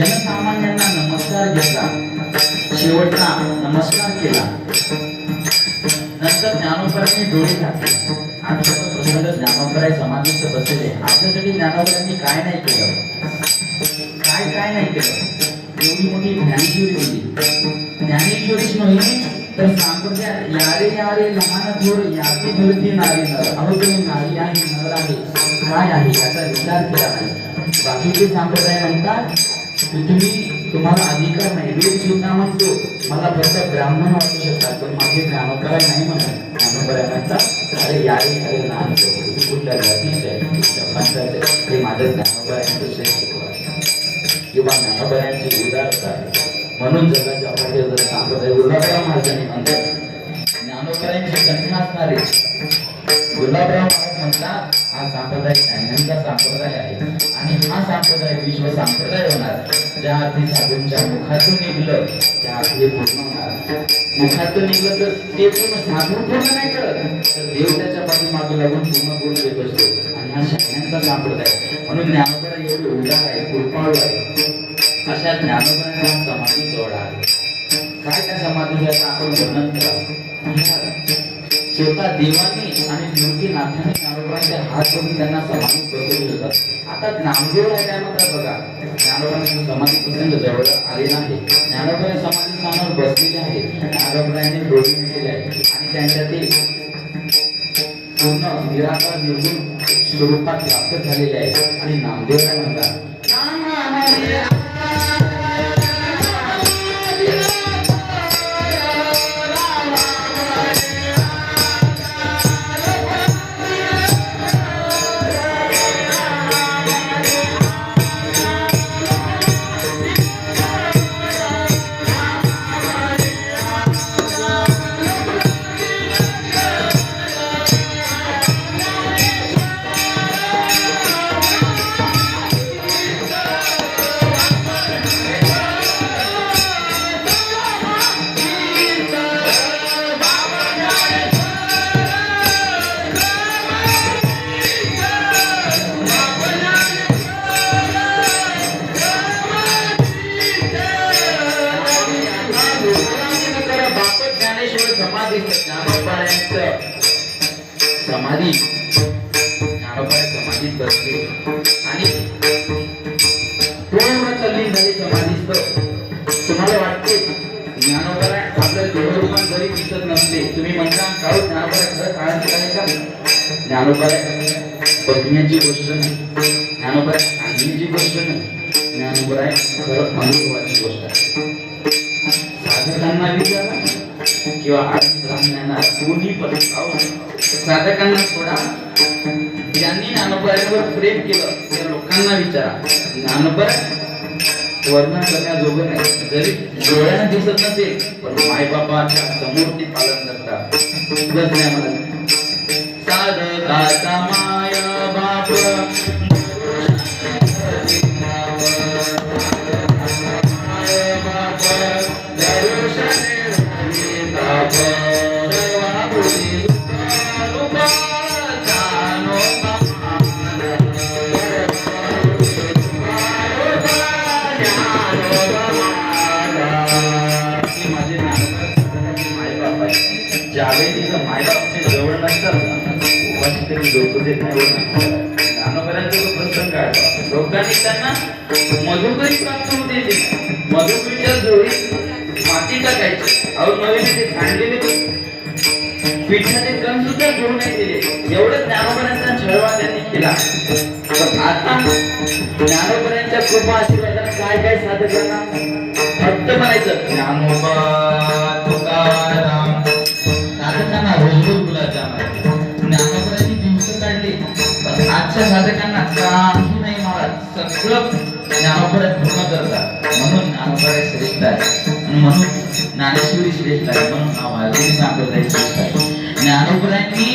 जनसामान्यांना नमस्कार घेतला, शेवटचा नमस्कार केला. नंतर ज्ञानोबरांनी डोळे घातले. आता प्रसंग ज्ञानोबराय समाधीत बसले. आपल्यासाठी ज्ञानोबरांनी काय नाही केलं, काय नाही केलं. एवढी मोठी ज्ञानेश्वरी दिली. ज्ञानेश्वरीच नव्हे तर सांप्रदाय यारे यारे लहान थोर याची धरती नारी नर. अहो तुम्ही नारी आहे, नर आहे, काय आहे याचा विचार केला नाही. बाकीचे संप्रदाय म्हणतात तुम्हाला अधिकार नाही. वेद सुद्धा म्हणतो मला फक्त ब्राह्मण वाटू शकतात, पण माझे ज्ञानोबराय नाही म्हणत. ज्ञानोबराय म्हणतात अरे यारे अरे लहान थोर कुठल्या जातीचे आहे ते माझ्या ज्ञानोबरायांचं श्रेष्ठ किंवा ज्ञानोबरायांची उदारता आहे. म्हणून जगाच्या पाठीवर संप्रदाय गुलाबराव महाराजांनी म्हणतात ज्ञानोबरायांची कन्या असणारे गुलाबराव महाराज म्हणतात हा संप्रदाय शहाण्यांचा संप्रदाय आहे आणि हा संप्रदाय विश्व संप्रदाय होणार. ज्या अर्थी साधूंच्या मुखातून निघलं त्या अर्थी पूर्ण होणार. मुखातून निघलं तर ते पूर्ण साधून पूर्ण नाही करत तर देव त्याच्या पाठीमागे लागून पूर्ण गुण देत असतो आणि हा शहाण्यांचा संप्रदाय. म्हणून ज्ञानोबराय एवढे उदार आहे, कृपाळू आहे. अशा ज्ञानोबरांना समाधी सोहळा आहे. काय त्या समाधीचं आपण वर्णन करा. स्वतः देवानी आणि मूर्तीनाथाने ज्ञानोबरांचे हात करून त्यांना समाधीत बसवले होतात. आता नामदेव आहे काय म्हणतात बघा. ज्ञानोबरांचा समाधी प्रसंग जवळ आलेला आहे. ज्ञानोबराय समाधी स्थानावर बसलेले आहेत. ज्ञानोबरायांनी डोळे मिळलेले आहे आणि त्यांच्या ते पूर्ण निराकार निर्गुण स्वरूपात प्राप्त झालेले आहे. आणि नामदेव काय म्हणतात समाधी ज्ञानोबराय समाधीत बसले आणि पूर्ण तल्लीन झाले समाधीस्थ. तुम्हाला वाटते ज्ञानोबराय आपल्या देहरूपात जरी दिसत नसले तुम्ही म्हणता का ज्ञानोबराय खरं काळ निघाले का. ज्ञानोबराय बघण्याची गोष्ट नाही, ज्ञानोबराय सांगण्याची गोष्ट नाही, ज्ञानोबराय खरं अनुभवाची गोष्ट आहे. साधकांना विचारा किंवा आध्यात्मिकांना कोणी पण साधकांना सोडा. ज्यांनी ज्ञानोबरायांवर प्रेम केलं त्या लोकांना विचारा. ज्ञानोबराय वर्णन करण्याजोगं नाही. जरी डोळ्यानं दिसत नसेल पण मायबापाच्या समोर ते पालन करतात. साधकाचा माय बाप लोकांनी त्यांना मधुकरी प्राप्त होते. मधुकरीच्या जोडीत माती टाकायची. अहो नवीन ते सांडलेले पिठाचे कण सुद्धा घेऊन नाही दिले. एवढं ज्ञानोबरांचा छळवा त्यांनी केला. पण आता ज्ञानोबरांच्या कृपा आशीर्वादाने काय काय साधकांना फक्त म्हणायचं ज्ञानोबा तुकाराम. साधकांना रोज गुलाबजाम आहे. ज्ञानोबरांनी दिवस काढले पण आजच्या साधकांना काही नाही महाराज. सगळं ज्ञानोबराय पूर्ण करतात. म्हणून ज्ञानोबराय श्रेष्ठ आहे आणि म्हणून ज्ञानेश्वरी श्रेष्ठ आहे. म्हणून आवाज संप्रदाय श्रेष्ठ आहे. ज्ञानोबरायांनी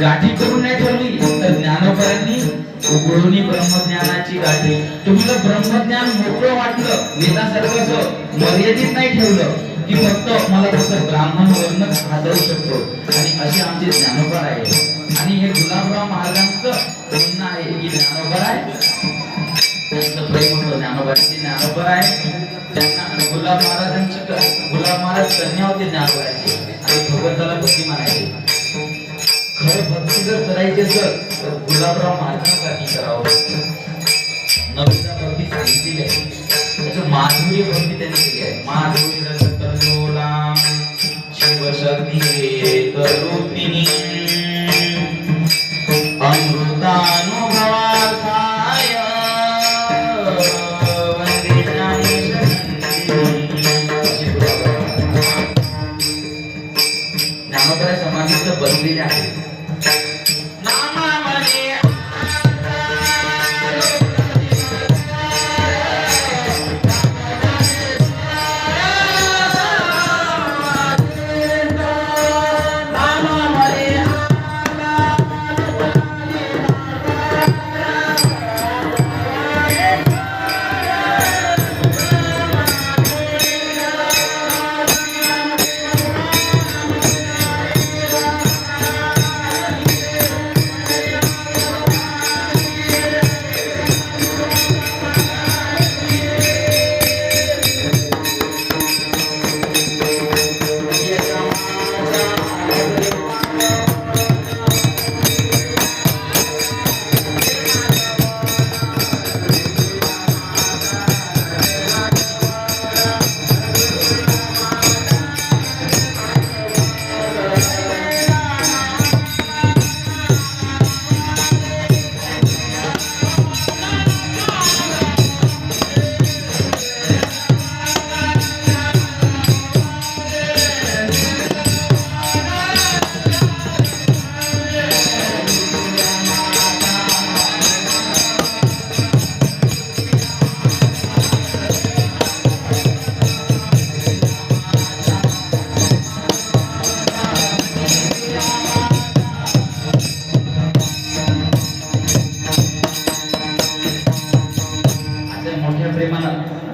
गाठी करून नाही ठेवली तर ज्ञानोबरायांनी उघडून ब्रह्मज्ञानाची गाठी. तुम्हाला ब्रह्मज्ञान मोकळं वाटलं वेदासारखं मर्यादित नाही ठेवलं की फक्त मला फक्त ब्राह्मण वर्णच हादरू शकतो. आणि असे आमचे ज्ञानोबा आहे. आणि हे गुलाबराव महाराजांचं म्हणणं आहे की ज्ञानोबराय त्यांचं प्रेम होतं. ज्ञानोबाची ज्ञानोबा आहे त्यांना गुलाब महाराज कन्या होते ज्ञानोबाची आणि भगवंताला भक्ती मानायचे. खरं भक्ती जर करायची असेल तर गुलाबराव महाराजांसाठी करावं. नवीन भक्ती सांगितलेली आहे, त्याचं माधुर्य भक्ती त्यांनी केली आहे. माधुर्य रस कल्लोलाम शिवशक्ती करूपिणी अमृतानुभवार्थाय वंदे ज्ञानोबा समाधीत बसलेले आहे.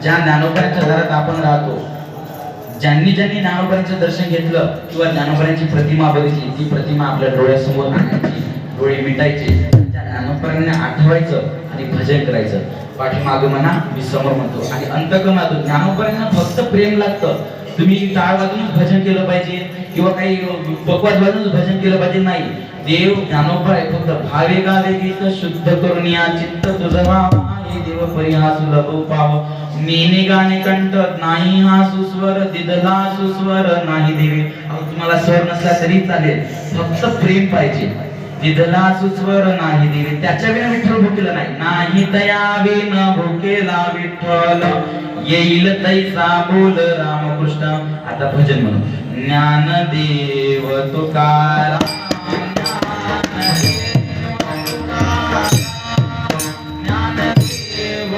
ज्या ज्ञानोबांच्या घरात आपण राहतो, ज्यांनी ज्ञानोबांचं दर्शन घेतलं किंवा ज्ञानोबांची प्रतिमा बघितली, ती प्रतिमा आपल्या डोळ्यासमोर आणायची, डोळे मिटायचे, त्या ज्ञानोबांना आठवायचं आणि भजन करायचं. पाठीमागे म्हणा, मी समोर म्हणतो, आणि अंतकरणातून ज्ञानोबांना फक्त प्रेम लागतं. तुम्ही टाळ वाजूनच भजन केलं पाहिजे किंवा काही पकवाज वाजूनच भजन केलं पाहिजे नाही. देव ज्ञानोबा आहे, फक्त भावे गावे गीत शुद्ध करून या चित्त तुझा देव परिहा सुलभ पाव. मीने गाणे कंटत नाही हा सुस्वर, दिदला सुस्वर नाही देवे. तुम्हाला स्वर नसला तरी चालेल, फक्त प्रेम पाहिजे. दिदला सुस्वर नाही देवे, त्याच्या विना विठ्ठल भुकेला नाही. नाही दयावीन भुकेला विठ्ठल, येईल तैसा बोल रामकृष्ण. आता भजन म्हणू. ज्ञानदेव तुकाराम ज्ञानदेव